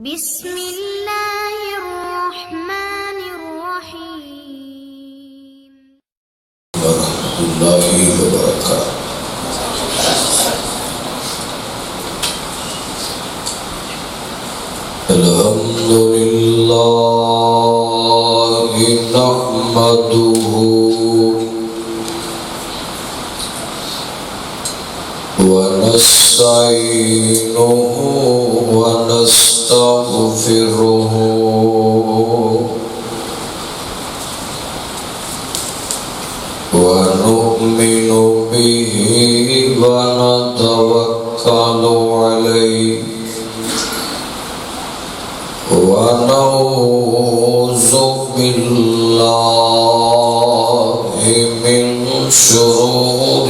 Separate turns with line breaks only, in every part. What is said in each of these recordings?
بسم الله الرحمن الرحيم
ورحمة الله وبركاته. الحمد لله نحمده ونستعينه ونستغفره ونؤمن به ونتوكل عليه ونعوذ بالله من شرور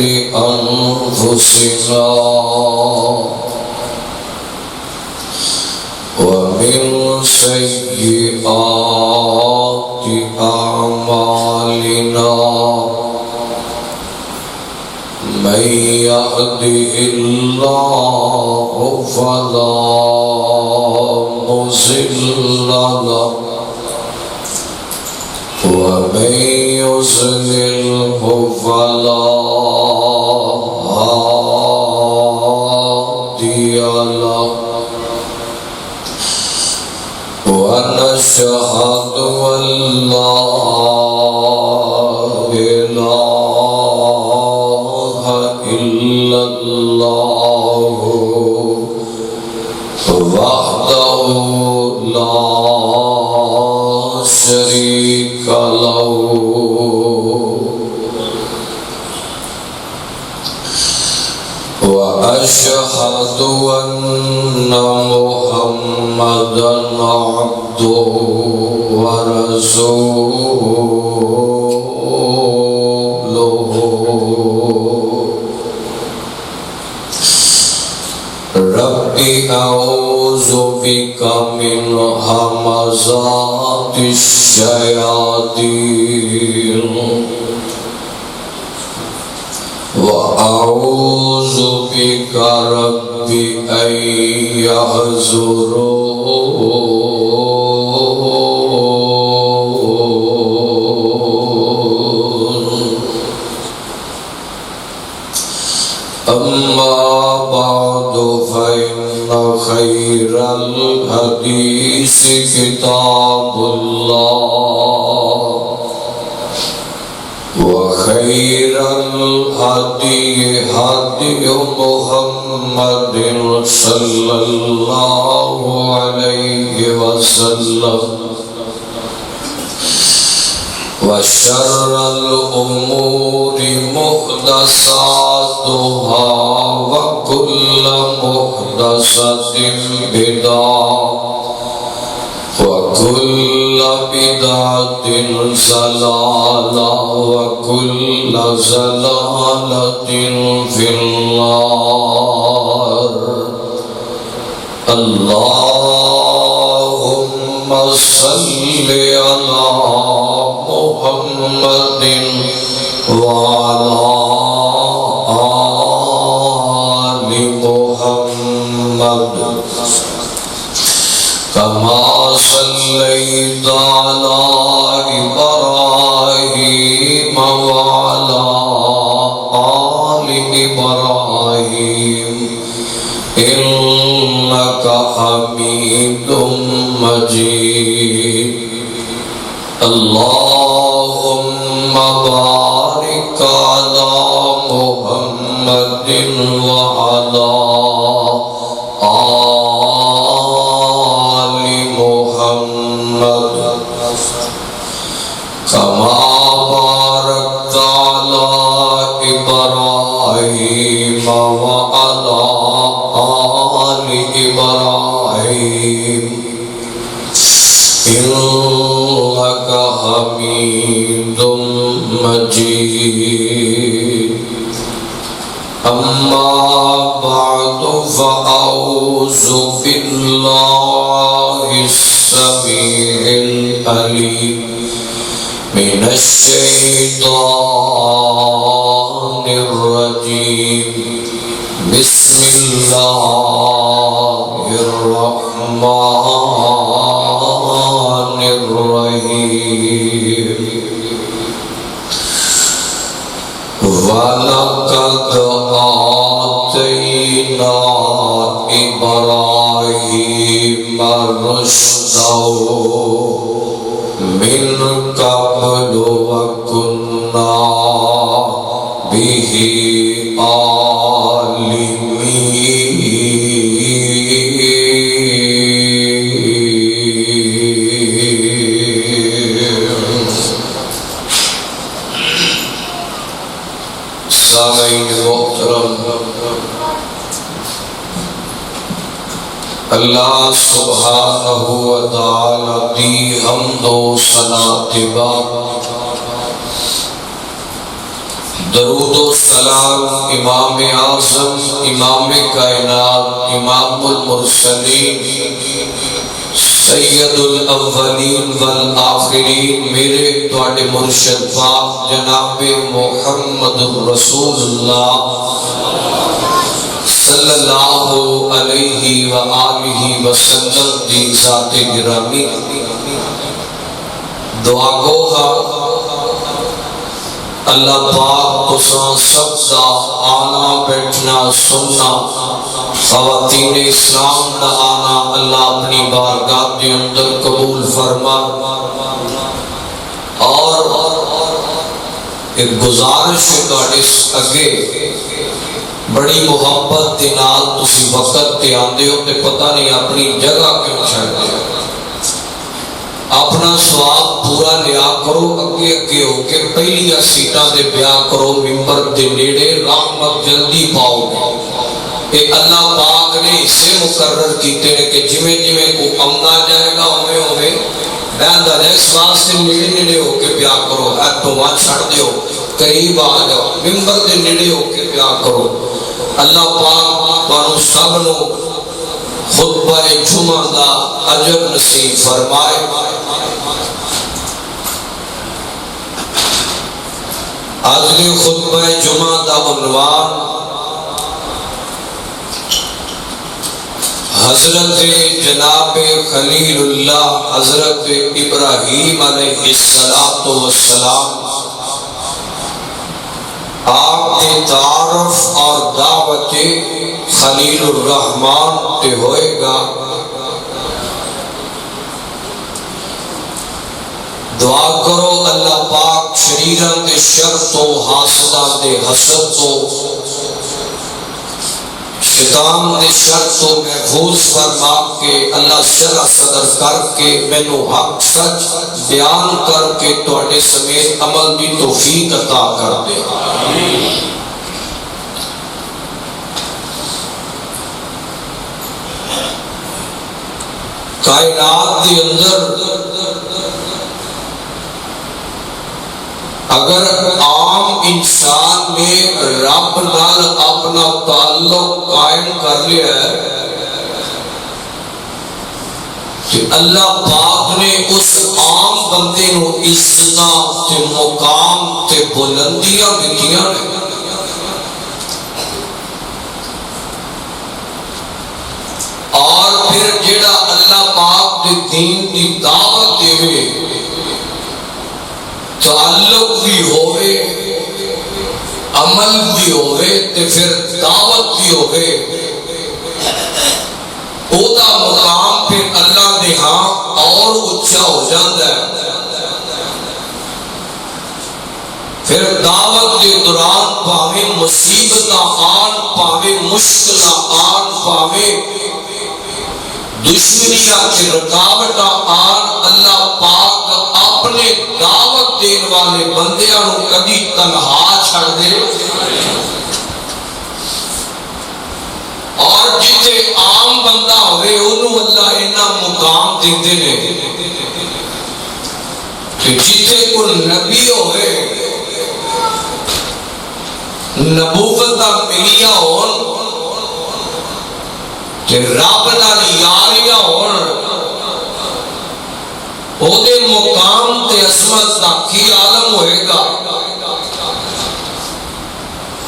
أنفسنا ومن سيئات أعمالنا من يهده الله فلا مضل له ومن يضلله فلا هادي له ونشهد أن لا إله إلا الله وحده لا شريك له وأشهد أن محمدا عبده ورسوله ربي أعوذ بك من همزات الشياطين وأعوذ بك ربي أن يحضرون أما بعد فإن خير الحديث كتاب الله وخير الهدي هدي محمد صلى الله عليه وسلم وشر الأمور محدثاتها وكل محدثة بدعة وكل بدعة ضلالة وكل ضلالة في النار. اللهم صل على محمد وعلى آل محمد كما صليت على إبراهيم وعلى آل إبراهيم إنك حميد مجيد. اللهم بارك على محمد وعلى آل محمد كما باركت على إبراهيم وعلى آل إبراهيم إنك حميد مجيد. أما بعد فأعوذ بالله السميع العليم من الشيطان الرجيم. بسم الله الرحمن الرحيم وَلَقَدْ آتَيْنَا إِبْرَاهِيمَ رُشْدَهُ مِنْ قَبْلُ وَكُنَّا بِهِ اللہ سبحانہ و تعالی دی حمد و ثنا کے بعد درود و سلام امام اعظم امام کائنات امام المرسلین سید الاولین والآخرین میرے تواڈے مرشد پاک جناب محمد رسول اللہ صلی اللہ علیہ وآلہ وسلم دی ذات گرامی دعا گوہا اللہ پاک تساں سب دا آنا بیٹھنا سننا خواتین اسلام دا آنا اللہ اپنی بارگاہ کے اندر قبول فرما اور ایک گزارش ہے اگے بڑی محبت دے نال تسی وقت تے آندے ہو تے پتہ نہیں اپنی جگہ کیوں چھڑ دے اپنا سواب پورا لیا کرو اگے اگے ہو کے پہلی سیٹاں دے بیا کرو ممبر دے نیڑے رحمت جلدی پاؤ کہ اللہ پاک نے اسے مقرر کیتے ہیں کہ جمیں جمیں کو امنا جائے گا ہمیں ہمیں بیندہ جائے اس واسطے نیڑے نیڑے ہو کے بیا کرو تو وہاں چھڑ دے ہو قریب آ جاؤ ممبر دے نیڑے ہو کے بیا کرو اللہ پاک بانو سب نو خطبہ جمعہ دا اجر نصیب فرمائے آج خطبہ جمعہ دا عنوان حضرت جناب خلیل اللہ حضرت ابراہیم علیہ السلام آپ کے تعارف اور دعوت خلیل الرحمن تے ہوئے گا دعا کرو اللہ پاک شریران دے شر تو حاسدان دے حسد تو شیطان دے شر تو محفوظ فرما کے اللہ شرع صدر کر کے میں نو حق سچ بیان کر کے توڑے سمیت عمل بھی توفیق عطا کر دے کائنات کے اندر اگر عام انسان نے رب نال اپنا تعلق قائم کر لیا ہے کہ اللہ پاک نے اس عام بندے نو عزتاں تے مقام تے بلندیاں دتیاں نے اور پھر جڑا اللہ پاک دے دین دی دعوت دے تعلق بھی ہوئے عمل بھی ہوئے تے پھر دعوت بھی ہوئے او دا مقام پھر اللہ نے ہاں اور اچھا ہو جاتا ہے پھر دعوت کے دوران پاویں مصیبتاں آن پاویں مشکلاں آن پاویں دشمنیاں کے رکاوٹاں آن اللہ پاک اپنے دعوت دین والے بندیاں نو کبھی تنہا چھڑ دے اور جتے عام بندہ ہوئے انہوں اللہ اینا مقام دیتے نے کہ جتے کو نبی ہوئے نبوتہ ملیاں ہون کہ رب نال یاریاں ہون او دے مقام تے عظمت دا کی عالم ہوئے گا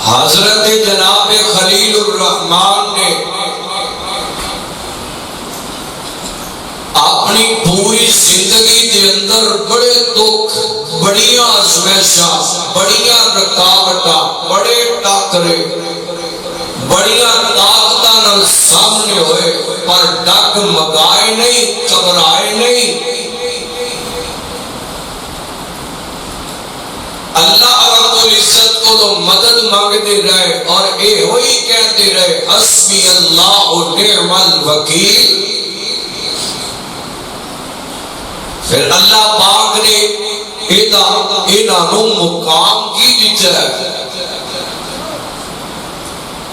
حضرت جناب خلیل الرحمن نے اپنی پوری زندگی دے اندر بڑے دکھ، بڑیاں آزمائشاں، بڑیاں رکاوٹاں، بڑے ٹاکرے، بڑیاں طاقتاں نال سامنے ہوئے، پر ڈگ مگائے نہیں، گھبرائے نہیں۔ اللہ رب العزت کو تو مدد مانگتے رہے اور اے ہوئی کہتے رہے حسبی اللہ و نعم الوکیل۔ پھر اللہ پاک نے انہوں مقام کی دیتا ہے۔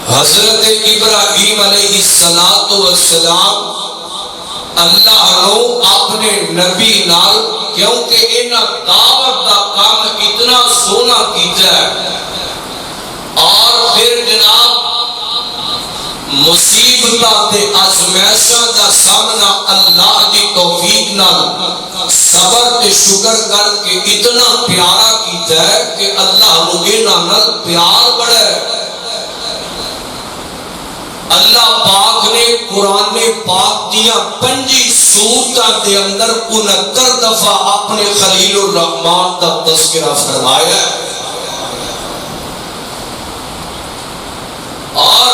حضرت ابراہیم علیہ السلام اللہ نے اپنے نبی نال کیونکہ انہاں دعوت دا کام اتنا سونا کیتا ہے اور پھر جناب مصیبتاں تے آزمائشاں دا سامنا اللہ دی توفیق نال صبر تے شکر کر کے اتنا پیارا کیتا ہے کہ اللہ نو انہاں نال پیار بڑا ہے۔ اللہ پاک نے قرآن پاک دیا 5 سورتاں دے اندر 69 دفعہ اپنے خلیل الرحمن کا تذکرہ فرمایا ہے، اور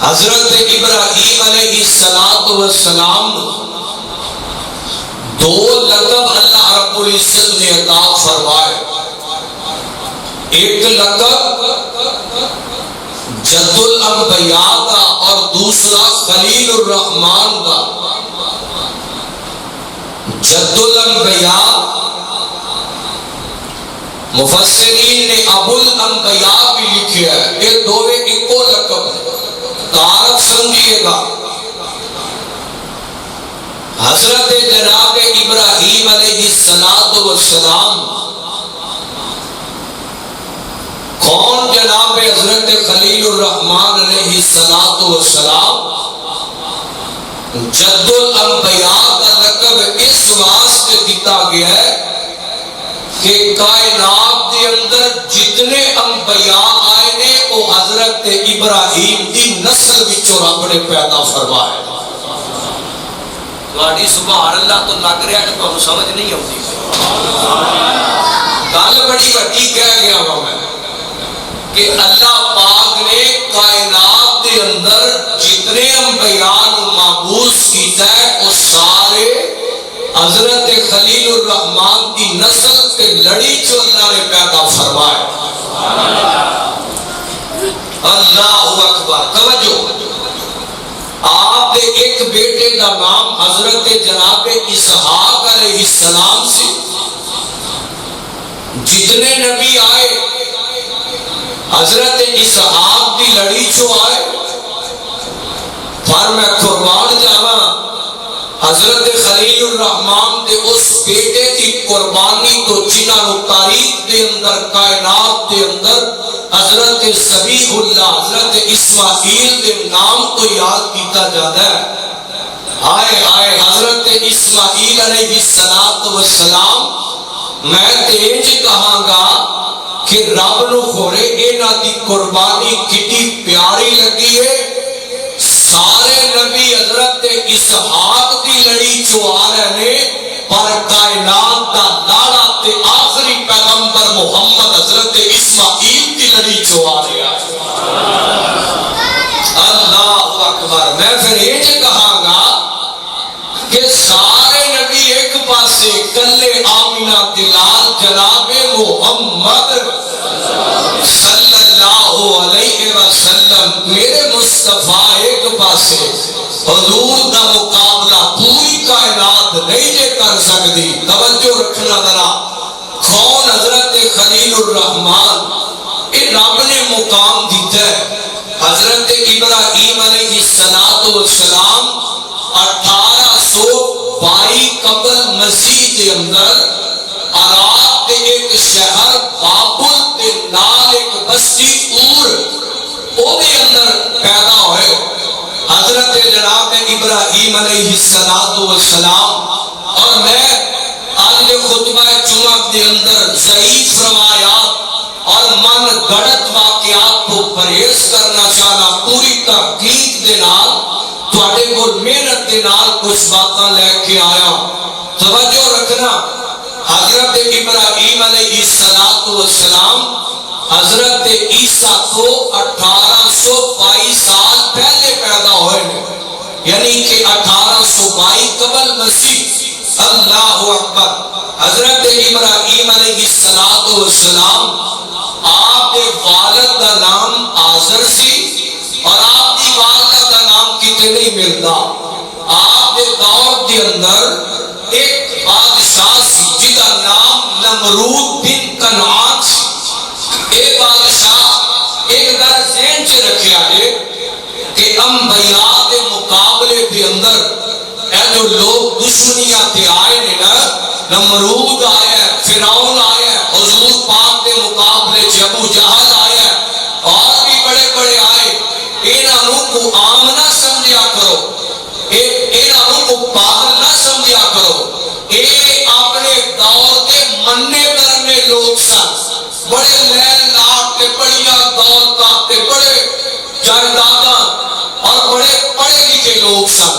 حضرت ابراہیم علیہ السلام 2 لقب اللہ رب العزت نے عطا فرمائے۔ ایک لقب جد الانبیاء کا اور دوسرا خلیل الرحمن کا۔ جد الانبیاء مفسرین نے ابو الانبیاء بھی لکھا ہے، یہ دونوں ایکو لقب ہے، تعارف سمجھیے گا۔ حضرت جناب ابراہیم علیہ السلام کون؟ جناب حضرت خلیل الرحمن علیہ السلام۔ جد الانبیاء کا لقب اس واسطے دیتا گیا ہے کہ کائنات کے اندر جتنے انبیاء آئے نے وہ حضرت ابراہیم کی نسل وچوں رب نے پیدا فرمائے۔ تہاڈی سبحان اللہ تو لگ رہا ہے تمہیں سمجھ نہیں آتی، گل بڑی وڈی کہہ گیا ہوں میں کہ اللہ پاک نے کائنات کے اندر جتنے انبیاء مابعوث کیتا ہے وہ سارے حضرت خلیل الرحمن کی نسل سے لڑی جو اللہ نے پیدا فرمائے۔ اللہ اکبر، توجہ۔ آپ کے ایک بیٹے کا نام حضرت جناب اسحاق علیہ السلام سے جتنے نبی آئے حضرت اسحاق کی لڑی چو آئے، پر میں قربان جاواں حضرت خلیل الرحمن دے اس بیٹے کی قربانی تو جنہاں تاریخ دے اندر کائنات دے اندر حضرت ذبیح اللہ حضرت اسماعیل دے نام تو یاد کیتا جاتا ہے۔ آئے آئے حضرت اسماعیل علیہ السلام، میں تیج کہاں گا کہ رب نو خورے انہاں دی قربانی کتنی پیاری لگی ہے۔ سارے نبی حضرت اسحاق دی لڑی چو آ رہے نے، پر کائنات دا لاڑا تے آخری پیغمبر محمد حضرت اسماعیل دی لڑی چو آ رہا ہے۔ اللہ اکبر۔ میں پھر یہ کہاں گا کہ سارے نبی ایک پاسے، کلے آمینہ دلال جناب محمد صلی اللہ علیہ وسلم میرے مصطفیٰ ایک پاسے، حضور کا مقابلہ پوری کائنات نہیں جے کر سکتی۔ توجہ رکھنا ذرا، کون؟ حضرت خلیل الرحمن۔ یہ رب نے مقام دیتا ہے۔ حضرت ابراہیم علیہ السلام 1822 قبل مسیح کے اندر عراق کے ایک شہر بابل کے نال ایک بستی او دے اندر پیدا ہوئے۔ حضرت جناب ابراہیم علیہ السلام، اور میں آج خطبہ جمعہ کے اندر ضعیف روایات اور من گڑت واقعات کو پرہیز کرنا چاہنا، پوری تحقیق دے نال تواڈے کول محنت دے نال کچھ باتاں لے کے آیا. توجہ رکھنا. حضرت ابراہیم علیہ السلام حضرت عیسیٰ کو 1822 سال پہلے پیدا ہوئے ہیں، یعنی کہ 1822 قبل مسیح. اللہ اکبر. حضرت ابراہیم علیہ السلام آپ کے والد کا نام آزر سی اور آپ کی والدہ کا نام کتے نہیں ملتا. آپ کے دور کے اندر ایک بادشاہ سی جدا نام نمرود بن کنعان سی. ایک بادشاہ ایک در ذہن سے رکھیا ہے کہ انبیاء کے مقابلے کے اندر اے جو لوگ دشمنیاں تے آئے نے نا، نمرود آیا ہے، فرعون آیا ہے، حضور پاک کے مقابلے چ ابو جہل آیا ہے، اور بھی بڑے بڑے آئے. انہاں کو عام نہ سمجھیا کرو، انہاں کو پاگل نہ سمجھیا کرو. اے اپنے دور کے مننے کرنے لوگ سن، بڑے لین لاٹ کے بڑیاں دولتاں تے بڑے جائیداداں اور بڑے پڑھے لکھے لوگ سن.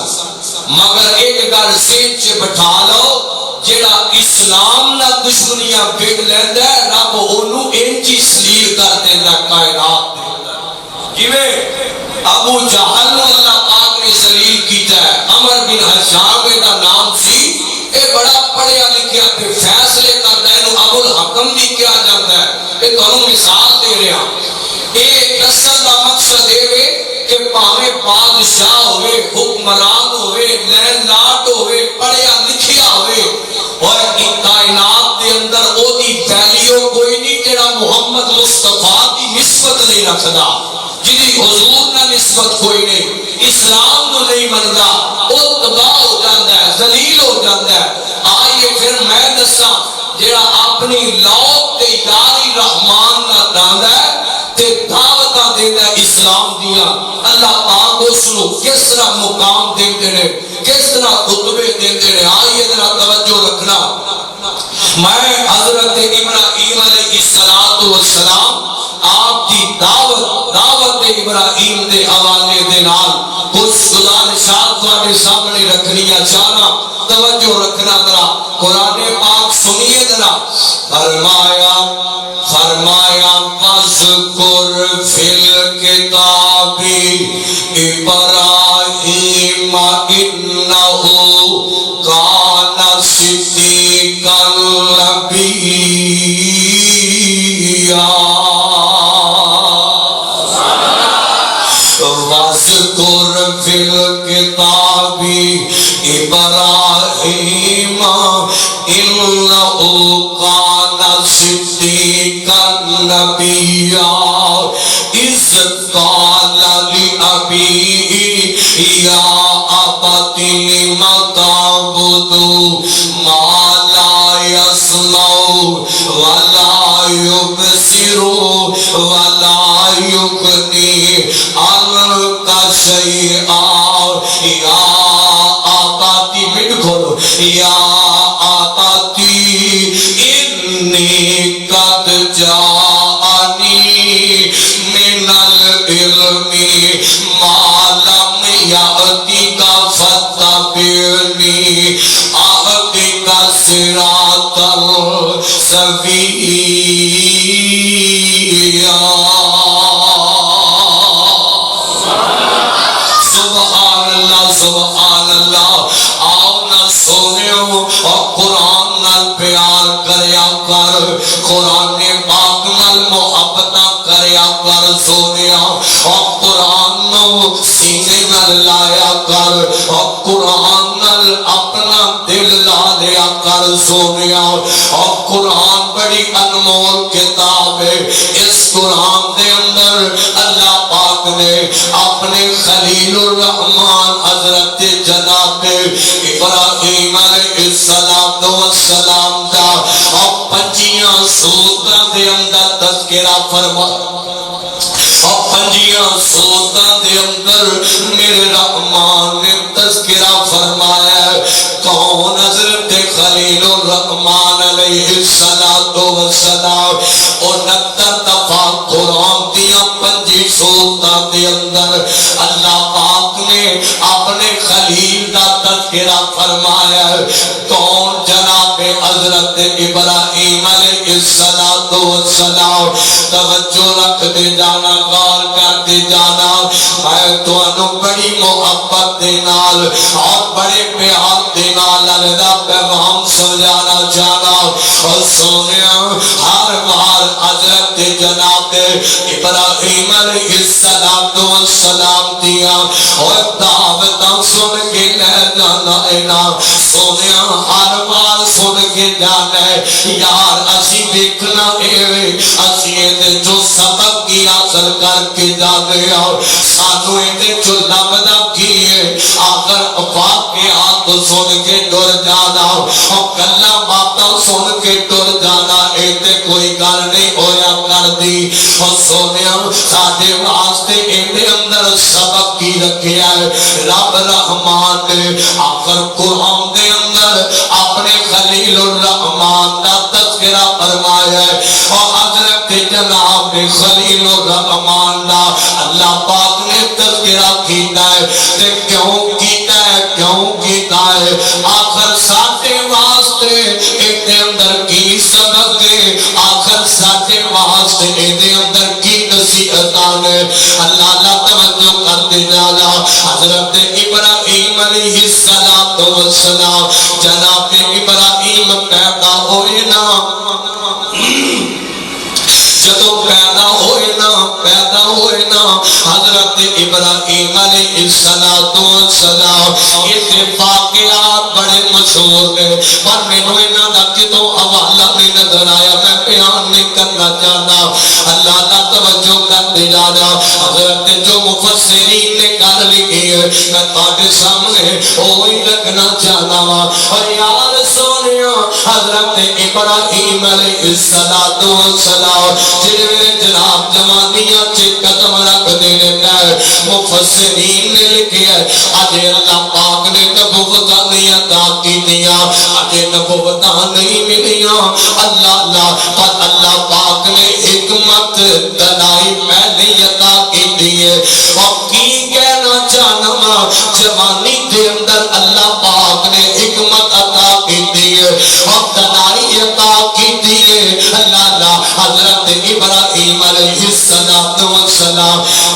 مگر ایک گل ذہن چ بٹھا لو، جڑا اسلام نہ دشمنیاں بگ لیندا ہے رب اونوں انج ہی سلیل کر دیندا کائنات دے اندر. جویں ابو جہل نو اللہ پاک نے ذلیل کیتا ہے. عمر بن حشام دا نام سی، اے بڑا پڑھیا لکھیا تے فیصلے کردا ہے، اینو ابو الحکم بھی کہا جاتا ہے. اے تانوں مثال دے رہا. اے دسن دا مقصد اے وے کہ پاویں بادشاہ ہوئے، حکمران ہوئے، لین لاٹ ہوئے، پڑھیا لکھیا ہوئے، اور اس کائنات دے اندر او دی ویلیو کوئی نہیں جڑا محمد مصطفیٰ دی نسبت نہیں رکھدا، جدی حضور نہ نسبت کوئی نہیں، اسلام نو نہیں مندا، او تباہ ہو جاندا ہے، ذلیل ہو جاندا ہے. آئیے پھر میں دساں جڑا اپنی لوت تے یاری رحمان نہ داندا ہے تے دعوتاں دیندا ہے اسلام دیاں، اللہ پاک اس نو کس طرح مقام دیندے نے، کس طرح خطبے دیندے نے. آئیے ذرا توجہ رکھنا. میں حضرت ابراہیم علیہ السلام آپ کی دعوت ابراہیم دے حوالے دے نال کچھ گزارشات تواڈے سامنے رکھنیاں چاہنا. توجہ رکھنا ذرا. قرآن پاک سنیے ذرا. فرمایا وَاذْكُرْ فِي الْكِتَابِ إِبْرَاهِيمَ إِنَّهُ كَانَ صِدِّيقًا نَبِيًّا. وَاذْكُرْ فِي الْكِتَابِ إِبْرَاهِيمَ إِنَّهُ كَانَ صِدِّيقًا نَبِيًّا إِذْ قَالَ لِأَبِيهِ يَا أَبَتِ لِمَ تَعْبُدُ مَا لَا يَسْمَعُ وَلَا يُبْصِرُ وَلَا يُغْنِي عَنْكَ شَيْئًا. يَا آباتی مٹ کھولو. یا آباتی انی قد جاءنی من العلم ما لم یأتک فاتبعنی اهدک صراطا سویا. سبحان اللہ سبحان اللہ. آؤ نہ سونیو اور قرآن نال پیار کریا کر، قرآن پاک نال محبت کریا کر سونیا، اور قرآن نو سینے نال لایا کر، اور قرآن نال اپنا دل لا لیا کر سونیا. اور قرآن بڑی انمول کتاب ہے. اس قرآن دے اندر اللہ پاک نے اپنے خلیل الرحمان حضرت جناب ابراہیم علیہ السلام دا اور 25 سورتاں دے اندر تذکرہ فرمایا، اور 25 سورتاں دے اندر میرے رحمان نے تذکرہ فرمایا. کون؟ حضرت خلیل الرحمان علیہ السلام. 69 دفعہ قرآن دیا 25 سورتاں دے اندر اللہ پاک نے اپنے جڑا فرمایا کون جناب حضرت ابراہیم علیہ السلام توجہ رکھ دے جانا غور کر دے جانا میں تانوں بڑی محبت دے نال اور بڑے پیار دے نال اللہ پیغام سمجھانا چاہنا اور سونیا ہر بار حضرت جناب ابراہیم علیہ السلام دیا اور دعوتاں سن کے لے جانا ہے نا سونیا ہر بار سن کے جانا ہے یار اسی دیکھنا ہے اسی دے جو سبق کی حاصل کر کے جانے اور سانو دے جو لبدا کی ہے آخر واقعات سن کے ڈر جانا اور گلاں باتاں سن کے ڈر جانا اے تے کوئی گل نہیں ہویا کر دی اور سونیا ساڈے واسطے اندے اندر سبق کی رکھیا ہے رب رحمان نے آخر قرآن دے اندر اپنے خلیل الرحمان دا تذکرہ فرمایا ہے اور حضرت جناب خلیل الرحمان دا اللہ پاک نے تذکرہ کیتا ہے تے کیوں کیتا ہے آخر ساڈے واسطے اندے اندر کی سبق ہے آخر ساڈے واسطے اندے اندر کی نصیحتاں ہے اللہ توجہ کر دے جانا حضرت ابراہیم علیہ السلام جناب ابراہیم پیدا ہوئے نا جدو پیدا ہوئے نا حضرت ابراہیم علیہ السلام اتفاقیات بڑے مشہور ہیں پر مینوں انہاں دا کتوں حوالہ نہیں نظر آیا میں بیان نہیں کرنا چاہتا اللہ دا توجہ کر دے جانا حضرت جو مفسرین نے گل لکھی ہے میں تہاڈے سامنے وہی رکھنا چاہتا ہوں اور یار سونیا حضرت ابراہیم علیہ السلام جنہیں جناب جوانیاں چ قدم رکھ دینے پہ مفسرین نے لکھیا اجے اللہ پاک نے نبوتاں نہیں عطا کیتیاں اجے نبوتاں نہیں ملیاں اللہ پر اللہ پاک نے حکمت دلائی پہلے عطا کیتی ہے اور کی کہنا چاہنا جوانی دے اندر اللہ پاک نے حکمت عطا کیتی ہے اور دلائی عطا کیتی ہے اللہ حضرت ابراہیم علیہ السلام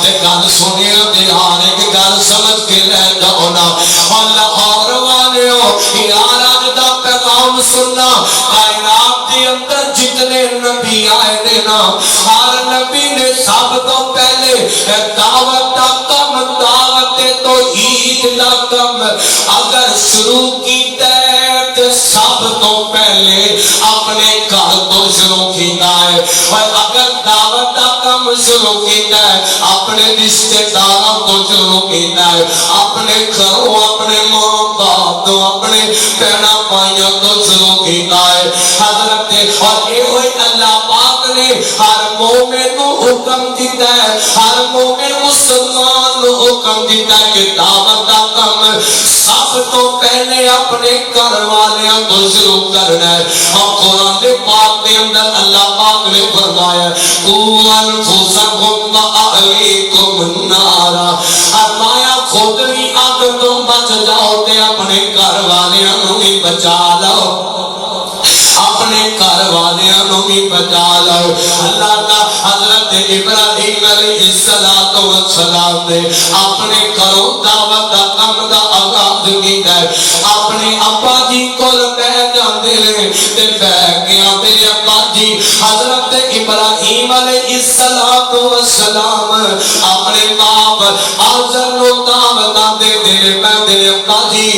تے گل سنیا تے ہر ایک گل سمجھ کے لے جاؤ نا لاہور والےو یار اج دا پیغام سننا کائنات دے اندر جتنے نبی آئے نے نا ہر نبی نے سب تو پہلے دعوت دا کم دعوت توحید دا کم اگر شروع کیتا ہے تے سب تو پہلے اپنے گھر تو شروع کیتا ہے اور اگر دعوت دا کم شروع کیتا ہے اپنے رشتے داراں تو شروع کیتا ہے اپنے گھروں اپنے ماں باپ تو اپنے بہناں بھائیاں تو شروع کیتا ہے حضرت اور یہ ہوئی اللہ پاک نے ہر مومن کو حکم دیتا ہے ہر مومن مسلمان کو حکم دیتا ہے کہ دعوت دا کم سب تو پہلے اپنے گھر والیاں تو شروع کرنا ہے اور قرآن پاک کے اندر اللہ پاک نے فرمایا قوا انفسکم واہلیکم نارا فرمایا خود بھی آگ تو بچ جاؤ تے اپنے گھر والیاں نوں بھی بچا لو اپنے گھر والیاں نوں بھی بچا لو اللہ کا حضرت ابراہیم علیہ السلام نے اپنے گھروں دعوت دا کم دا آغاز کیتا ہے اپنے ابا جی کول بیٹھ جاندے نے تے بیٹھ کے میرے ابا جی حضرت ابراہیم علیہ السلام اپنے باپ آزر نو دعوت دے دے میرے ابا جی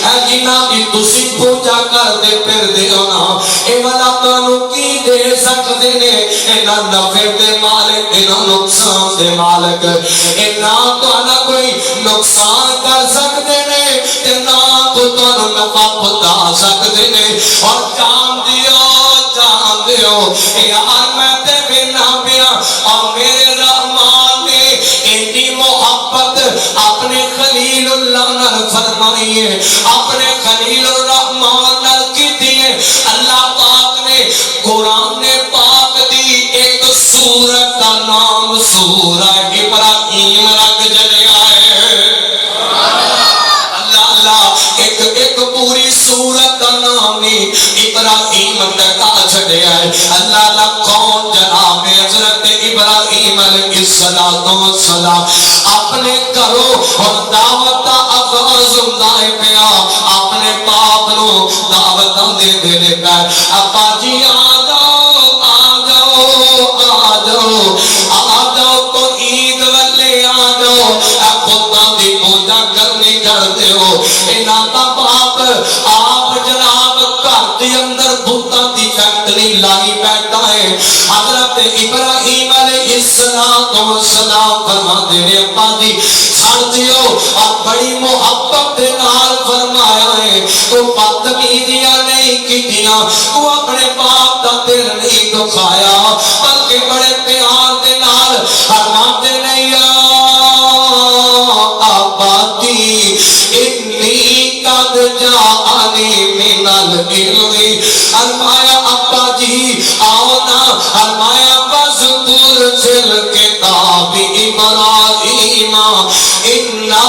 اے جنہاں دی تسی پوجا کر دے پھر دے ہونا اے والا تانوں کی دے سکدے نے انہاں نفع دے مالک انہاں نقصان دے مالک انہاں تہاڈا کوئی نقصان کر سکدے نے تے نہ تو تانوں نفع پہنچا سکدے نے اور جان دیو یار میں تے بنا پیا اور میرے رحمان نے اتنی محبت اپنے خلیل اللہ نال فرمائی ہے اپنے خلیل الرحمان نال کیتی ہے اللہ پاک نے قرآن پاک دی ایک سورت کا نام سورہ ابراہیم رکھ جڑیا ہے اللہ ایک جڑی سورت کا نام ابراہیم ٹکا چھڑیا ہے اللہ لا کون جناب حضرت ابراہیم علیہ السلام اپنے کرو اور دعوت آغاز ہوندائے پیا اپنے باپ نو دعوت دے دے پیا ابا جی آ جاؤ تو عید والے آ جاؤ بتاں دی پوجا کرنی کرتے ہو انہاں دا باپ آپ جناب گھر دے اندر بتاں دی فیکٹری لائی بیٹھا ہے حضرت ابراہیم علیہ السلام فرماتے ہیں ابا جی چھڑ دیو اور بڑی محبت دے نال فرمایا ہے تو بدتمیزیاں نہیں کیتیاں تو اپنے باپ دا دل نہیں دکھایا بلکہ بڑے پیار دے نال فرماتے نہیں آبادی انی قد جاءنی من العلم فرمایا ابا جی آؤ نا فرمایا وذکر فل کتاب ابراہیم انہ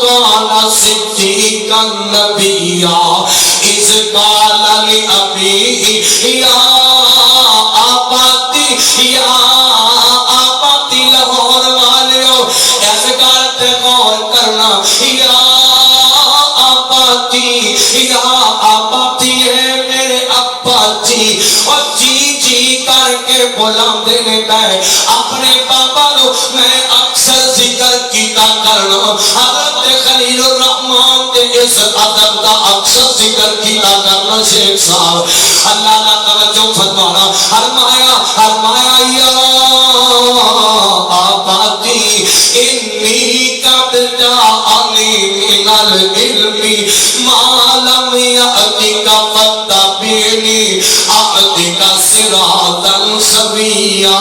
کان صدیقا نبیا اذ قال لابیہ یا آبادی یا آبادی لاہور والیو اس گل تے غور کرنا یا آبادی ہے میرے ابا جی اور جی جی کر کے بولام دینے پہ اپنے بابا نو میں اکثر ذکر کیتا کرنا حضرت خلیل الرحمن کے اس ادب دا اکثر ذکر کیتا کرنا شیخ صاحب اللہ نہ توجہ فرمانا فرمایا یا آبادی انی قد جاءنی من العلم ما لم یأتک فاتبعنی اهدک صراطا سویا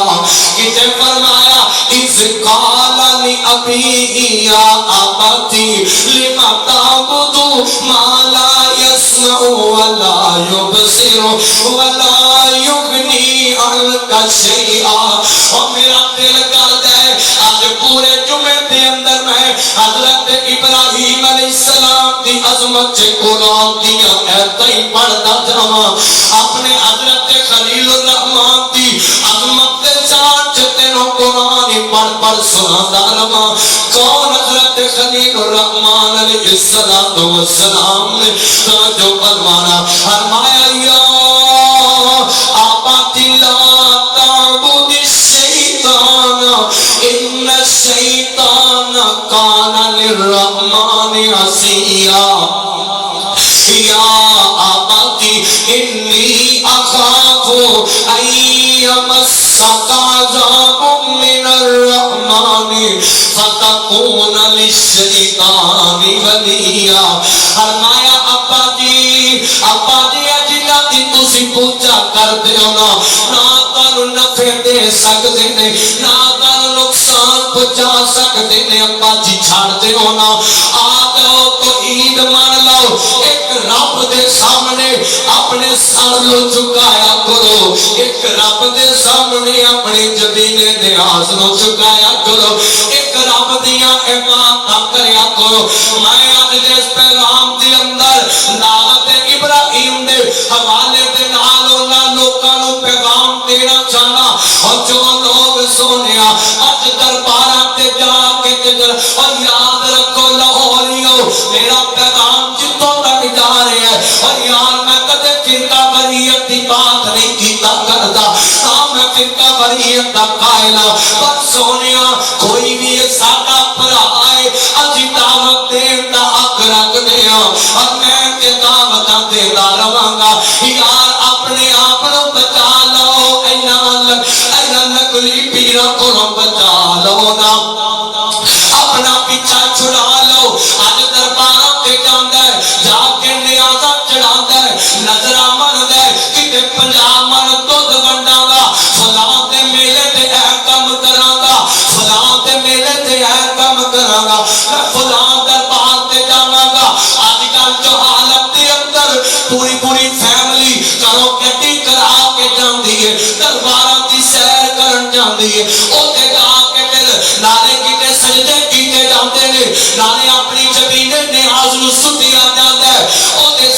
کتے فرمایا اذ قال لابیہ یا ابتی لم تعبد ما لا يسمع ولا يبصر ولا يغني عنك شيئا اور میرا دل کرتا ہے آج پورے جمعے دے اندر میں حضرت ابراہیم علیہ السلام دی عظمت سے قرآن دیا ایتائی پڑھتا جاما اپنے حضرت خلیل الرحمن دی عظمت دے چار چتنوں قرآن پڑھ سنا دارما کون حضرت خلیل الرحمن علیہ السلام نے جو فرمانا فرمایا یا آبادی لا تعبد الشیطان ان الشیطان کان للرحمن عصیا یا آبادی انی اخاف ان یمسک عذاب من الرحمن فتکون للشیطان ولیا فرمایا ابا جی جنہ دی تسی پوجا کر دیو نہ تانوں نفع دے سکدے نے نہ تانوں نقصان پہنچا سکدے نے ابا جی چھڑ دیو نا آ جاؤ تو عید مان لو ایک رب دے سامنے اپنے سر لو جھکایا کرو ایک رب دے سامنے اپنے جبینے نیاز نو جھکایا کرو ایک رب دیاں عبادت کریا کرو میں آج اس پیغام دے اندر دعوت ابراہیم دے حوالے دے نال انہاں لوکاں نو پیغام دینا چاہنا اور جو لوگ سونیا اج درباراں تے جا کے اور یاد رکھو لاہوریو میرا پیغام جتوں تک جا رہا ہے اور یار میں کدے فرقہ واریت دی بات نہیں کیتا کردا ہاں میں فرقہ واریت دا قائل پر سونیا کوئی بھی ساڈا بھرا ہے اج دعوت دین دا حق رکھدے ہاں اور میں تے دعوتاں دیندا رہاں گا یار اپنے آپ نو بچا لو اینا نقلی پیرا کو بچا لو نا اپنا پیچھا چھڑا لو آج درباروں کے جاندہ ہے جا کے نیازہ چڑھاندہ ہے نظرہ مند ہے کتے 50 من دودھ ونڈاں گا فلاں دے میلے تے اے کم کراں گا فلاں دے میلے تے اے کم کراں گا میں فلاں دربار تے جاواں گا آج کل جو حالت دے اندر پوری فیملی کرو کٹی کرا کے جاندی ہے درباراں دی سیر کرن جاندی ہے او تے جا کے پھر نالے کیتے سجدے کیتے جاندے نے نالے اپنی زمین نیاز نو ستیا جاندا ہے او دے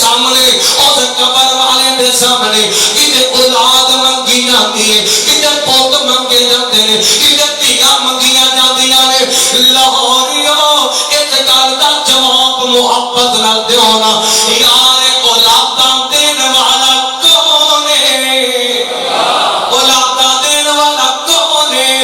یار اولاداں دین والا کون ہے؟ اولاداں دین والا کون ہے؟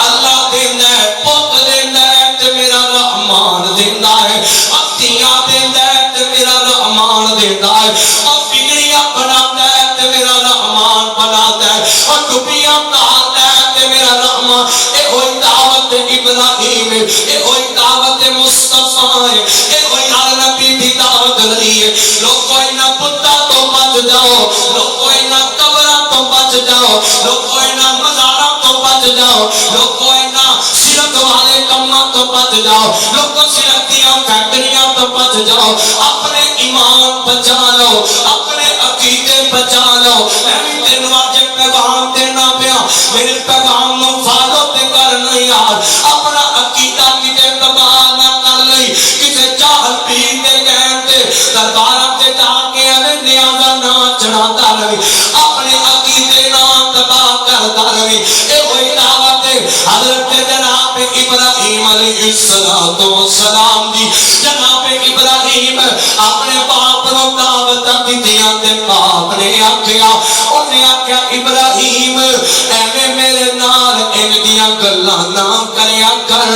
اللہ دیندا ہے، پت دیندا ہے تے میرا رحمان دیندا ہے، اکھیاں دیندا ہے تے میرا رحمان دیندا ہے، اور بگڑیاں بناتا ہے تے میرا رحمان بناتا ہے، اور ڈوبیاں تارتا ہے تے میرا رحمان۔ اے ہوئی دعوت ابراہیم، اے ہوئی دعوت مصطفیٰ، اے ہوئی ہر نبی دی دعوت رہی ہے۔ لوگو انہاں بتاں تو بچ جاؤ، لوگو انہاں قبراں تو بچ جاؤ، لوگو انہاں مزاراں تو بچ جاؤ، لوگو انہاں شرک والے کماں تو بچ جاؤ، لوگو شرک دیاں فیکٹریاں تو بچ جاؤ، اپنے ایمان بچا لو، اپنے عقیدے بچا لو۔ میں بھی تینوں آج پیغام دینا پیا، میرے پیغام نو فالو تے کرنا یار، اپنا عقیدہ کتے تباہ نہ کر لئی، کتے جاہل پیر دے گہن تے درباراں تے جا کے ہمیں نیازہ نہ چڑھاتا رہی، اپنے عقیدے نہ تباہ کرتا رہی۔ اے وہی دعوت حضرت جناب ابراہیم علیہ السلام دی، جناب ابراہیم اپنے باپ نو دعوت دیاں تے باپ نے آکھیا، انہیں آکھیا ابراہیم ایویں میرے نال ان دیاں گلاں نہ کریا کر،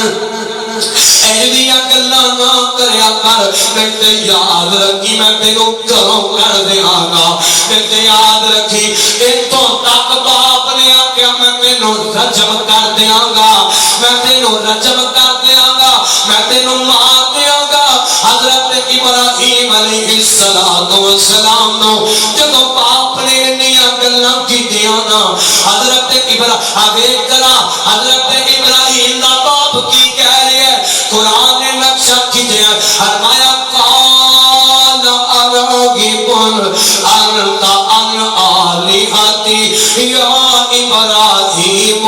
ان دیاں گلاں نہ کریا کر، میں تے یاد رکھی میں تینوں گھروں کر دیاں گا، میں تے یاد رکھی اتوں تک باپ نے آکھیا میں تینوں رجم کر دیاں گا، میں تینوں رجم کر دیاں گا، میں تینوں مار دیاں گا۔ حضرت ابراہیم علیہ السلام نو جدوں باپ نے انیاں گلاں کیتیاں نا، حضرت ابراہیم دا باپ کی کہہ رہے ہیں، قرآن نے نقشہ کھینچا فرمایا قال اراغب انت عن آلہتی یا ابراہیم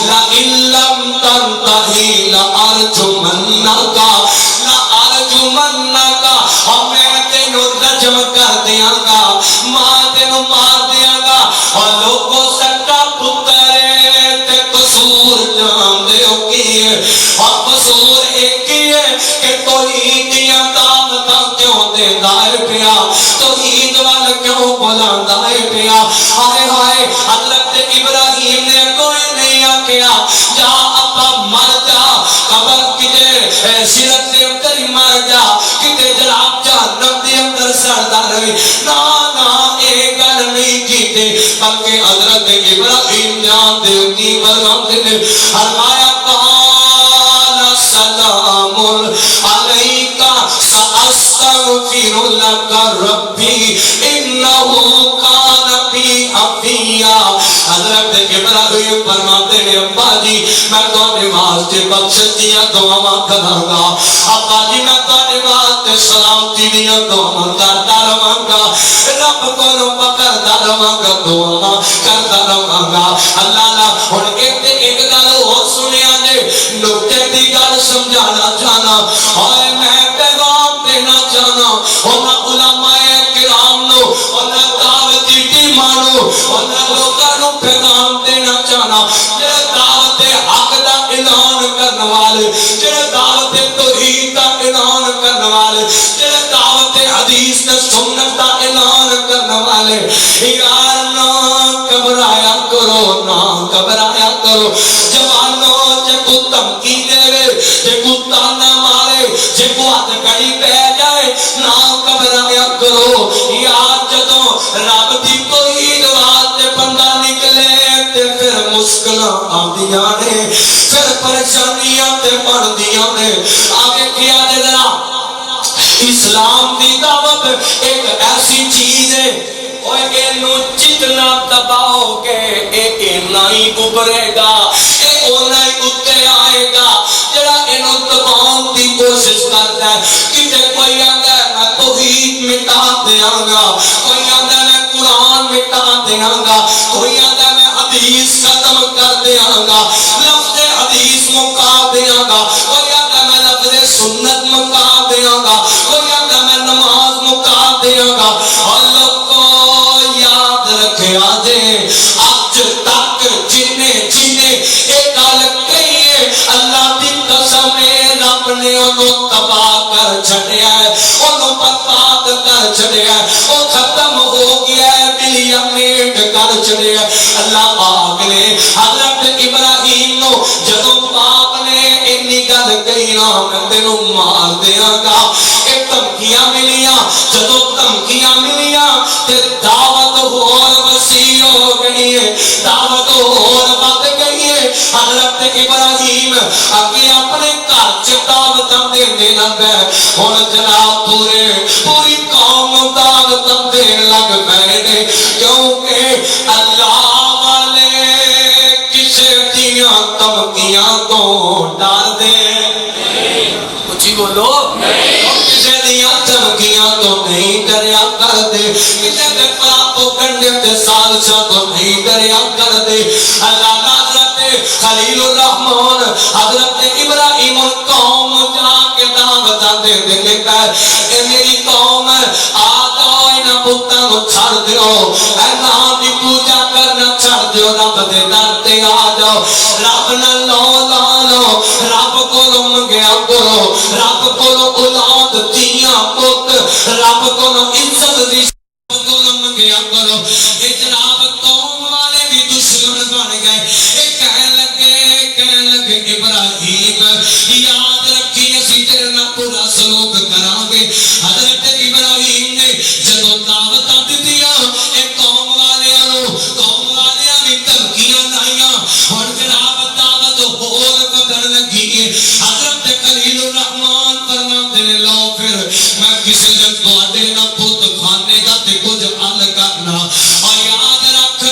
لئن لم تنتہی لأرجمنک اور میں تینوں رجم کر دیاں گا، ماں تینوں مار دیاں گا۔ اور لوگوں سکا پترے تے قصور جان دے ہو کی ہے، اور قصور ایک ہی ہے کہ توحید دیاں دعوتاں کیوں دے دائے پیا، توحید وال کیوں بلاندہ ہے پیا۔ ہائے ہائے حضرت ابراہیم نے کوئی نہیں آکھیا جا اپا مر جا، قبر کتے شرک دے اتری مر جا، کتے جناب جہنم دے اندر سردہ رہی، نا اے گل نہیں کیتے، بلکہ حضرت ابراہیم جان دے کی برغم دے فرمایا قال سلام علیکہ سأستغفر لک ربی انہو کان بی حفیہ۔ حضرت ابراہیم فرماتے ہیں ابا جی میں تواڈے واسطے بخشش دیاں دعاواں کراں گا، ابا جی میں تواڈے واسطے سلامتی دیاں دعاواں کردا رہاں گا، رب کولوں پکڑدا رہاں گا، دعاواں کردا رہاں گا۔ اللہ لا ہن ایک گل ہور سنیا جے، نکتے دی گل سمجھانا چاہنا، اور میں پیغام دینا چاہنا انہاں علماء کرام نو، انہاں دعوتی ٹیماں نو، انہاں لوکاں نو پیغام دینا چاہنا جڑے دعوت حق دا اعلان کرن والے، جڑے دعوت توحید دا اعلان کرن والے، جڑے دعوت حدیث تے سنت دا اعلان کرن والے، یار نہ گھبرایا کرو، نہ گھبرایا کرو۔ جوانوں جے کو دھمکی دے، جے کو تانا مارے، جے کو ہاتھ کڑی پہ جائے، نہ گھبرایا کرو۔ یار جدوں رب دی توحید واسطے بندہ نکلے تے پھر مشکلاں آندیاں نے، پھر پریشانیاں تے بندیاں نے۔ آگے کیا دے ذرا، اسلام دی دعوت ایک ایسی چیز ہے اور اینو جتنا دباؤ گے اینا ہی ابھرے گا، اونا ہی اتے آئے گا۔ جڑا اینو دباؤں دی کوشش کرتا ہے، کتے کوئی آندا ہے میں توحید مٹا دیاں گا، کوئی آندا ہے میں قرآن مٹا دیاں گا، کوئی آندا ہے میں حدیث ختم کر دیاں گا، لفظ حدیث مکا دیاں گا، کوئی آندا ہے میں لفظ سنت مکا دیاں گا، کوئی آندا ہے میں نماز مکا دیاں گا۔ اور لوگوں یاد رکھیا جے اج تک جنے ایک گل کہی ہے، اللہ دی قسم ہے رب نے انہوں تباہ کر چھڑیا ہے، انہوں برباد کر چھڑیا وہ ختم ہو گیا ملیا میٹ کر چھڑیا اللہ پاک نے حضرت ابراہیم نو جدوں باپ نے انی گل کہی نا میں تینوں مار دیاں گا اے دھمکیاں ملیاں جدوں دھمکیاں ملیاں تے دعوت ہور وسیع ہو گئی ہے دعوت ہور ود گئی ہے حضرت ابراہیم اگے اپنے گھر چ دعوتاں دیندے لگ گئے ہن جناب پوری قوم دعوتاں دین لگ پئے نے کیونکہ اللہ والے کسے دیاں دھمکیاں تو ڈردے اچھی بولو کسے دیاں دھمکیاں تو نہیں ڈریا کرتے کسے دے پراپوگنڈے تے سازشاں تو نہیں ڈریا کرتے اللہ حضرت خلیل الرحمن حضرت ابراہیم قوم جا کے دعوت دے دے کے کہے اے میری قوم آ جاؤ انہاں بتاں نو چھڑ دیو اے نام دی پوجا کرنا چھڑ دیو رب دے در تے آ جاؤ رب نال لو رب کولوں منگیا کرو رب کولوں اولاد دیاں پت رب کولوں عزت دی کولوں منگیا کرو اے جناب قوم والے بھی دشمن بن گئے اے کہن لگے ابراہیم یاد رکھی اسی تیرے نال پورا سلوک کراں گے حضرت ابراہیم نے جدوں دعوتاں دتیاں اے قوم والیاں بھی دھمکیاں لائیاں ہن جناب دعوت ہور بدل لگی ہے حضرت خلیل الرحمن فرماندے نے لو پھر میں کسی دن تواڈے نال پت کھانے دا تے کچھ حل کرنا اور یاد رکھ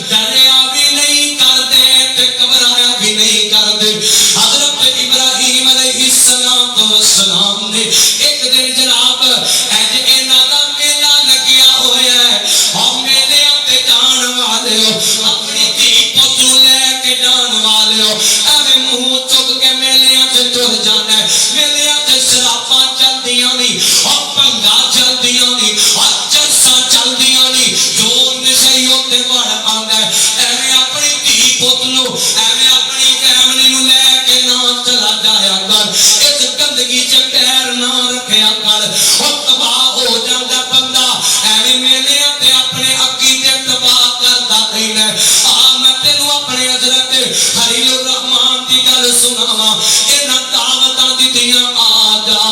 ڈریا بھی نہیں کردے تے گھبرایا بھی نہیں کردے حضرت ابراہیم علیہ السلام نے ایک دن جناب اج انہاں دا میلہ لگیا ہویا ہے اور میلے تے جان والے اپنی دھی پت نوں لے کے جان والے ایویں منہ چک کے میلے تے ٹر جانا ہے میلے تے شراباں چلدیاں نہیں اور بھنگا چلدیاں نہیں اور چرساں چلدیاں نہیں جو نشیوں تے بڑ آندا ہے ایویں اپنی دھی پت نوں ایویں اپنی فیملی نوں لے کے نہ چلا جایا کر اس گندگی چ پیر نہ رکھیا کر او تباہ ہو جاندا بندہ ایویں میلے تے اپنے عقیدے تباہ کردا رہنا آ میں تینوں اپنے حضرت خلیل الرحمن دی گل سناواں انہاں دعوتاں دتیاں آ جا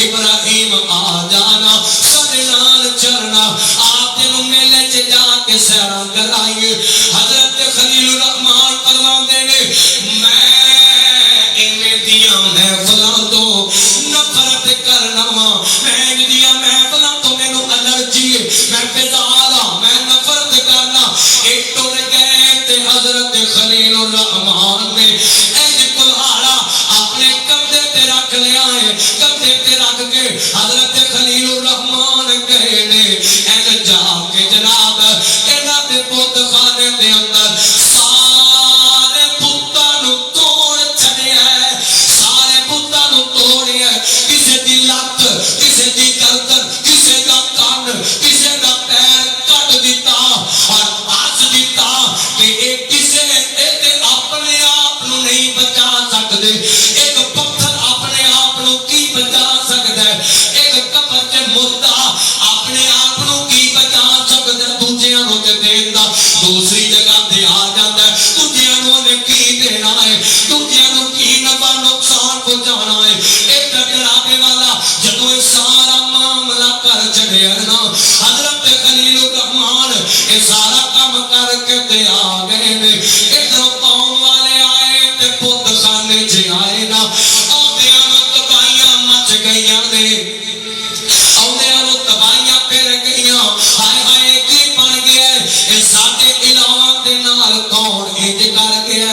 ابراہیم آ جانا ساڈے نال چلنا آپ تینوں میلے چ جا کے سیراں کرائیے حضرت خلیل الرحمن فرماندے نے میں ایویں دیاں محفلاں تو نفرت کرنا وا میں دیاں محفلاں تو مینوں الرجی ہے میں بیزار ہاں میں نفرت کرنا اے ٹر گئے تے حضرت خلیل الرحمن نے اج کلہاڑا اپنے کندھے تے رکھ لیا ہے کندھے تے رکھ کے حضرت خلیل الرحمن کہے نے اج جا کے جناب انہاں دے پت خانے دے اندر سارے پتاں نوں توڑ چھڈیا ہے سارے پتاں نوں توڑیا ہے کسے دی لت کسے دی گردن کسے دا کان کسے دا پیر کٹ دیتا اور آس دیتا کہ اے کسے اے تے اپنے آپ نوں نہیں بچا سکدے ایک پتھر اپنے آپ نوں کی بچا سکدا ہے ایک قبر تے مردہ اپنے آپ نوں کی بچا سکدا ہے دوجیاں نوں تے دیندا دوسری جگہ تے آ جاندا ہے دوجیاں نوں نے کی دینا ہے دوجیاں نوں کی نفع نقصان پہنچانا ہے ایک جناب والا جدوں اے سارا معاملہ کر چھڑیا نا حضرت خلیل الرحمن اے سارا کام کر کے تے آ گئے نے ادھر قوم والے آئے تے پت خانے چ آئے نا اوندیاں نوں تباہیاں مچ گئیاں نے اوندیاں نوں تباہیاں پھر گئیاں ہائے ہائے کی بن گیا اے ساڈے علاوہ دے نال کون انج کر گیا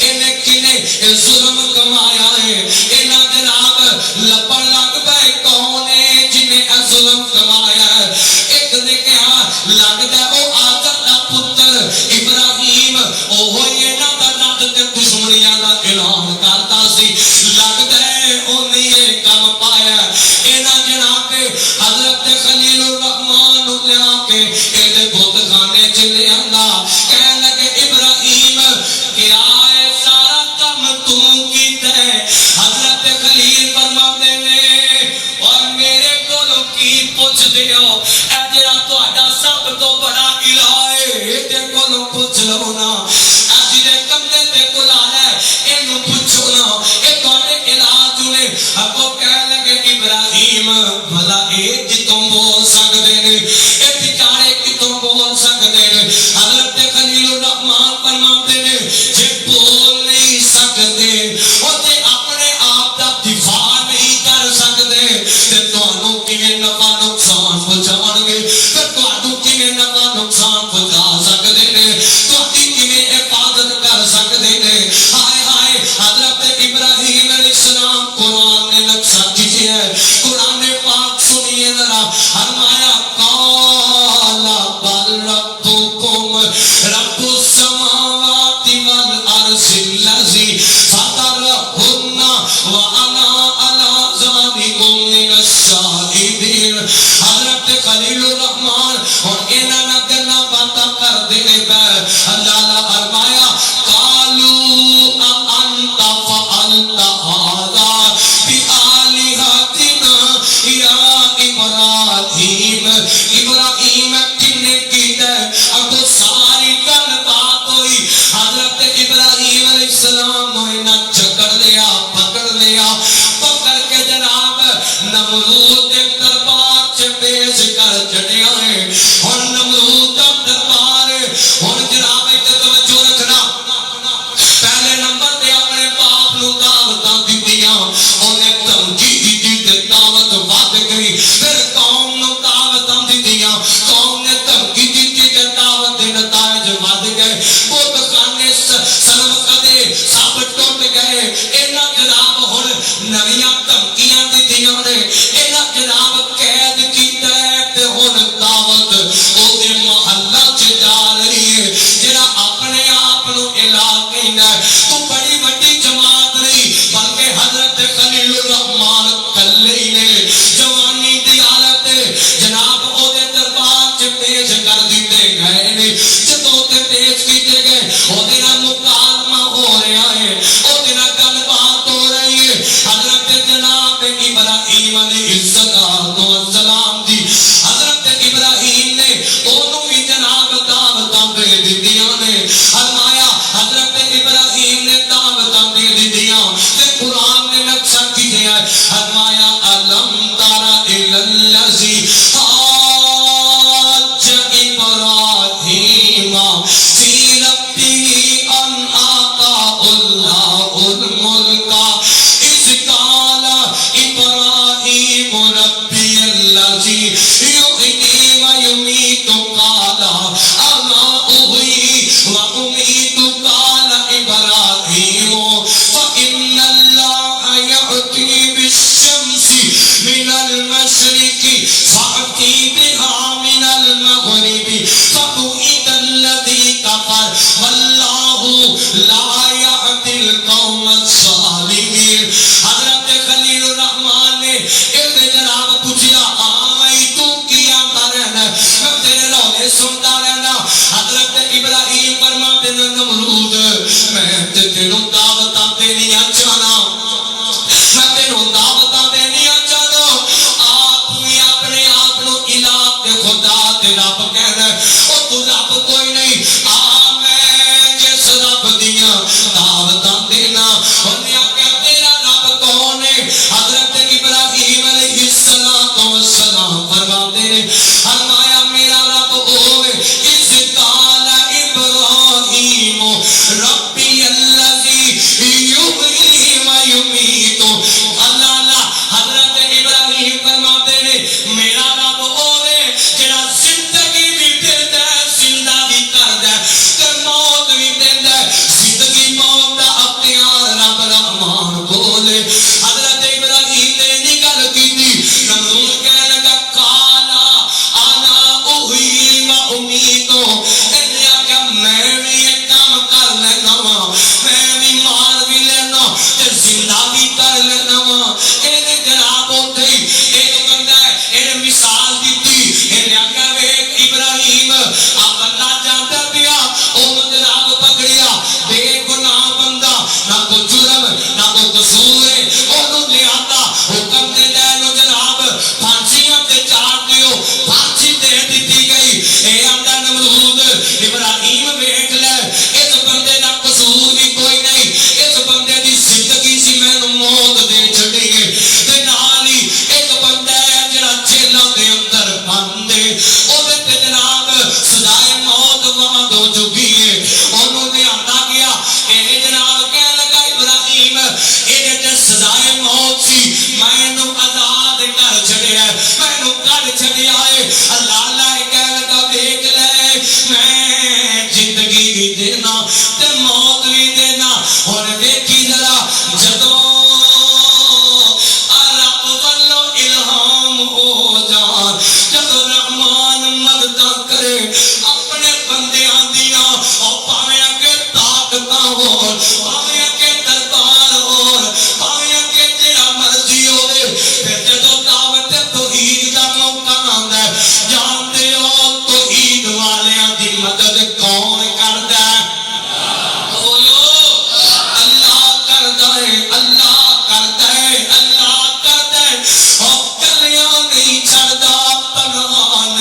اینے کنے ظلم کمایا ہے انہاں جناب لبن لگ پئے کون ہے جنے ظلم کمایا ہے سنیو اے جڑا تہاڈا سب تو بڑا الہ ہے تے کولوں پوچھ لو نا اے جڑے کملے تے کلا ہے اینو پوچھو نا اے تہاڈے الہ جنے اگوں کہہ لگے ابراہیم بھلا اے کتوں بول سکدے نے اے بیچارے کتوں بول سکدے نے حضرت خلیل الرحمن فرماتے نے جے بول نہیں سکدے او تے اپنے آپ دا دفاع نہیں کر سکدے تے تانوں کیویں نفع نقصان پہنچاون گے تے تانوں کیویں نفع نقصان پہنچا سکدے نے تہاڈی کیویں حفاظت کر سکدے نے ہائے ہائے حضرت ابراہیم علیہ السلام قرآن نے نقشہ کھینچا ہے قرآن پاک سنیے ذرا فرمایا قال بل ربکم رب السماوات والارض الذی فطرہن وانا علی ذلک من الشاہدین حضرت خلیل الرحمن اور انہاں نہ گلاں باتاں کر دینے پہ اللہ نے فرمایا قالوا انت فعلت هذا بآلہتنا یا ابراہیم ابراہیم کنے کیتا ہے اب تو ساری گل بات ہوئی حضرت ابراہیم علیہ السلام نے جکڑ لیا پکڑ کے جناب نمرود کے دربار سے پیش کر چڑھیا ہے اور نمرود کا دربار اور جناب ایک توجہ رکھنا پہلے نمبر تے اپنے باپ نو دعوتاں دتیاں انہیں دھمکی دتی تے دعوت ود گئی پھر قوم نو دعوتاں دتیاں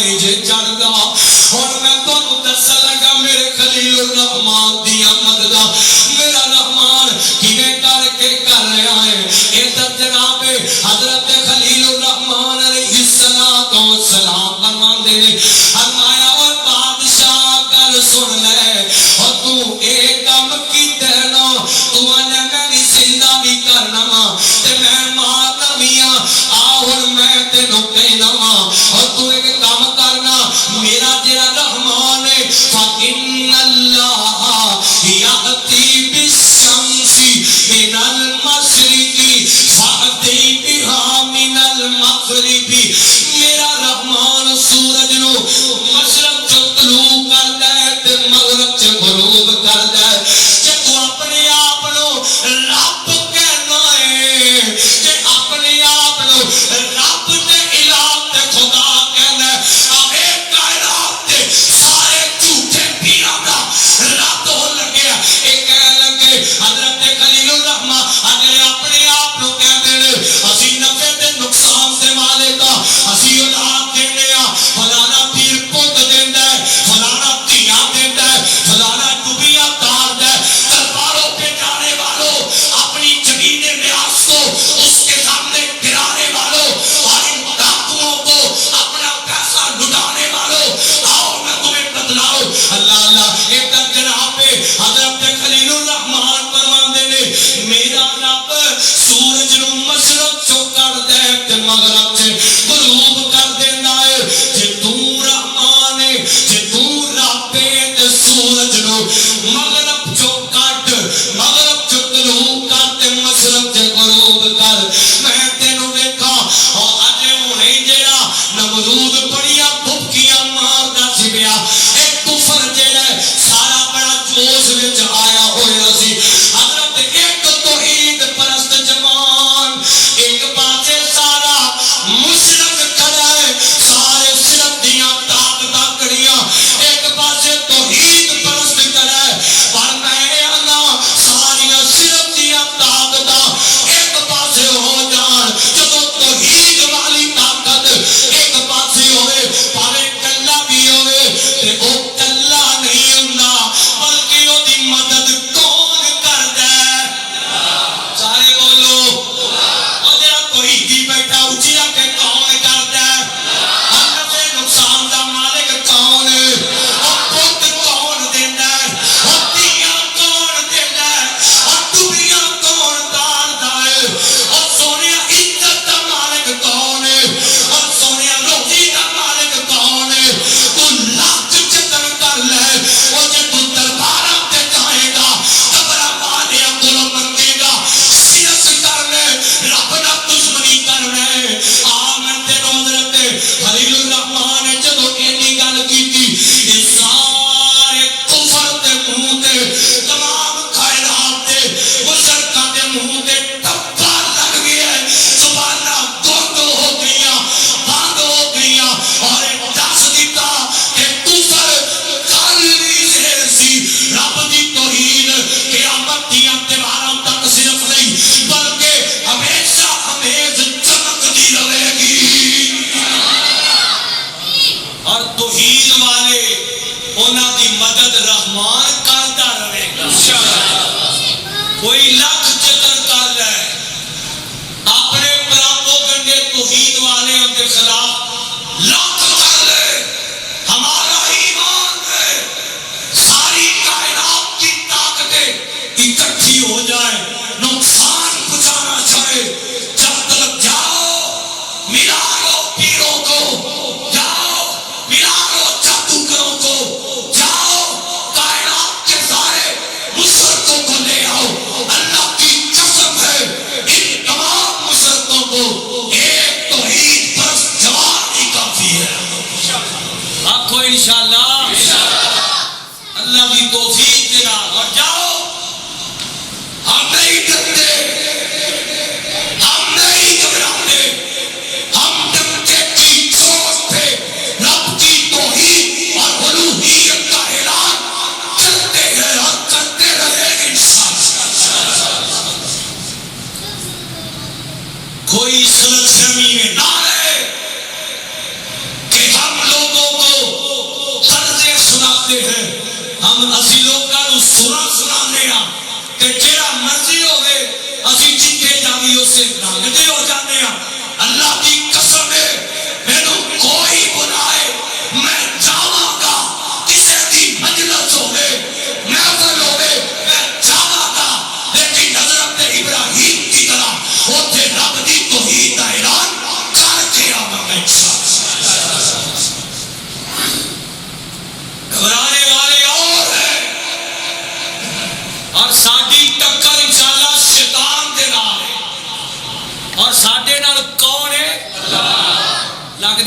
نہیں جے چڑھدا ہن میں تانوں دسن لگا میرے خلیل الرحمان دی مدد میرا رحمان کیویں کر کے کر رہا ہے ادھر جناب حضرت خلیل الرحمان علیہ الصلوۃ والسلام فرماندے نے فرمایا اور بادشاہ گل سن لے اور تو ایک کام کیتے نا تو نے میں زندہ بھی کرنا وا تے میں مارنا بھی ہن میں تینوں کہنا وا اور تو ایک کام کرنا میرا جڑا رحمان ہے فإن اللہ یأتی بالشمس من المشرق فأتی بها من المغرب میرا رحمان سورج نو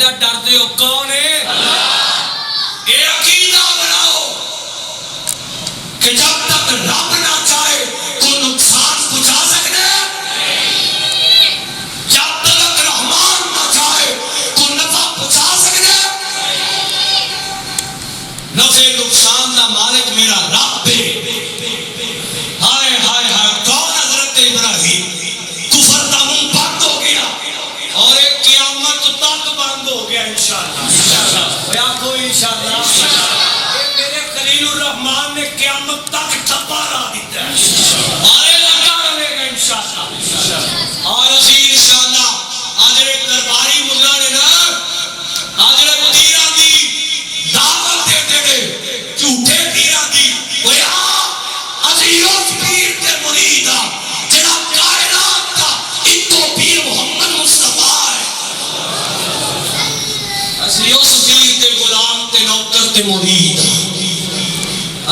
دا ڈردے ہو کون ہے؟ اے عقیدہ بناؤ کہ جب تک رب نہ چاہے کوئی نقصان پہنچا سکتے ہیں، جب تک رحمان نہ چاہے کوئی نفع پہنچا سکتے ہیں۔ نفع نقصان دا مالک میرا رب ہے۔ ہائے ہائے ہائے، کون حضرت ابراہیم؟ کفر دا منہ بند ہو گیا اور ایک قیامت تک بند ہو گیا انشاءاللہ۔ یا کوئی انشاءاللہ؟ میرے خلیل الرحمان نے قیامت تک ٹھپا لا دیتا ہے اور یہ لگا رہے گا انشاءاللہ۔ اور اسی انشاءاللہ آجر ایک درباری ملا نے نا آجر پیران دی دعوت دیتے گئے، جھوٹے پیران دی، وہ یہاں عزیز پیر کے مرید جناب کائنات کا اتو پیر محمد مصطفیٰ ہے۔ عزیز پیر کے غلام تے نوکر تے مرید،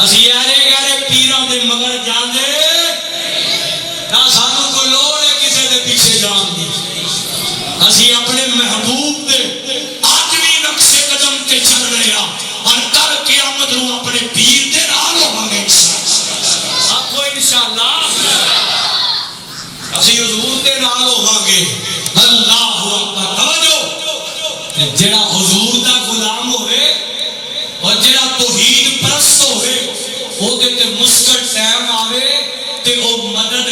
اسی ایرے گہرے پیران دے مگر جان دے نہ سانو کو لوڑ ہے کسے دے پیچھے جان دی۔ اسی اپنے محبوب دے آج بھی نقش قدم تے چل رہے ہیں اور کل قیامت رو اپنے پیر دے نال ہوانگے انشاءاللہ۔ آپ کو انشاءاللہ اسی حضور دے نال ہوانگے۔ اللہ اکبر، توجہ، جڑا حضور دا غلام ہوئے اور جڑا توحید پرست ہوئے او دے تے مشکل ٹائم آوے تے او مدد